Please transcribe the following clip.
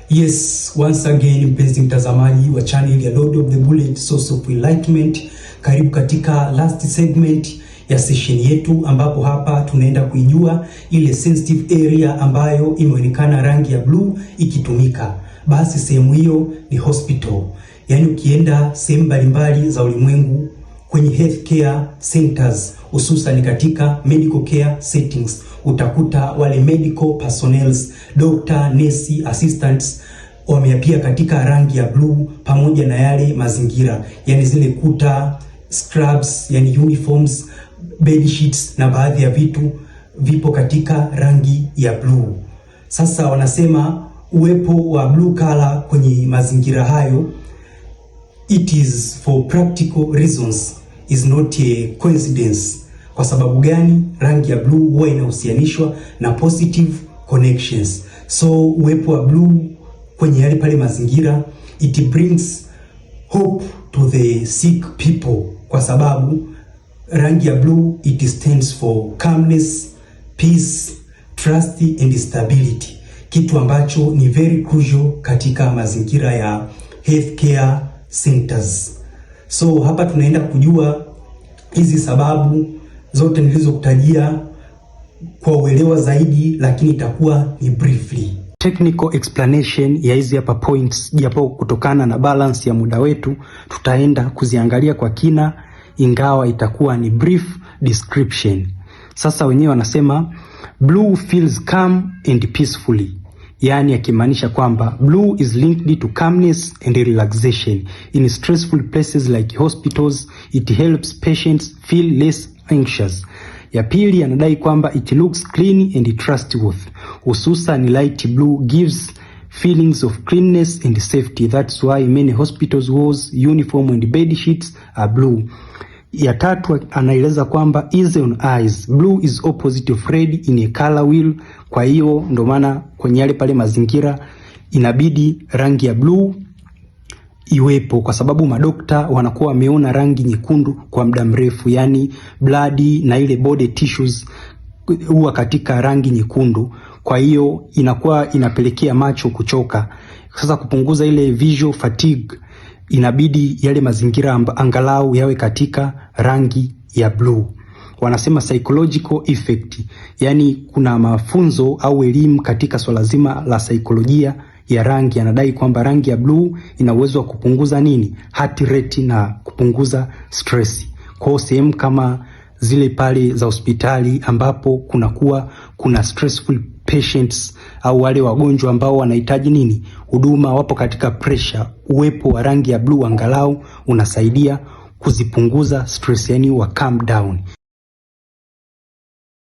Yes, once again mpenzi mtazamaji wa channel ya Lord of the Bullet Source of Enlightenment, karibu katika last segment ya session yetu, ambapo hapa tunaenda kuijua ile sensitive area ambayo imeonekana rangi ya blue ikitumika. Basi sehemu hiyo ni hospital. Yaani ukienda sehemu mbalimbali za ulimwengu kwenye healthcare centers, hususan katika medical care settings, utakuta wale medical personnels, doctor, nurse, assistants wameapia katika rangi ya blue, pamoja na yale mazingira, yani zile kuta, scrubs, yani uniforms, bed sheets na baadhi ya vitu vipo katika rangi ya blue. Sasa wanasema uwepo wa blue color kwenye mazingira hayo, it is for practical reasons, is not a coincidence. Kwa sababu gani? Rangi ya blue huwa inahusianishwa na positive connections. So uwepo wa blue kwenye yale pale mazingira, it brings hope to the sick people, kwa sababu rangi ya blue it stands for calmness, peace, trust and stability, kitu ambacho ni very crucial katika mazingira ya healthcare centers. So hapa tunaenda kujua hizi sababu zote nilizokutajia kwa uelewa zaidi, lakini itakuwa ni briefly technical explanation ya hizi hapa points, japo kutokana na balance ya muda wetu tutaenda kuziangalia kwa kina, ingawa itakuwa ni brief description. Sasa wenyewe wanasema blue feels calm and peacefully, yani akimaanisha kwamba blue is linked to calmness and relaxation in stressful places like hospitals. It helps patients feel less anxious. Ya pili anadai kwamba it looks clean and trustworthy, hususan light blue gives feelings of cleanness and safety. That's why many hospitals walls, uniform and bed sheets are blue. Ya tatu anaeleza kwamba easy on eyes, blue is opposite of red in a color wheel. Kwa hiyo ndo maana kwenye yale pale mazingira inabidi rangi ya blue iwepo, kwa sababu madokta wanakuwa wameona rangi nyekundu kwa muda mrefu, yani blood na ile body tissues huwa katika rangi nyekundu. Kwa hiyo inakuwa inapelekea macho kuchoka. Sasa kupunguza ile visual fatigue, inabidi yale mazingira angalau yawe katika rangi ya blue. Wanasema psychological effect, yani kuna mafunzo au elimu katika swala zima la saikolojia ya rangi. Anadai kwamba rangi ya blue ina uwezo wa kupunguza nini? Heart rate na kupunguza stress. Kwa sehemu kama zile pale za hospitali ambapo kuna stressful patients au wale wagonjwa ambao wanahitaji nini? Huduma, wapo katika pressure, uwepo wa rangi ya blue angalau unasaidia kuzipunguza stress, yani wa calm down.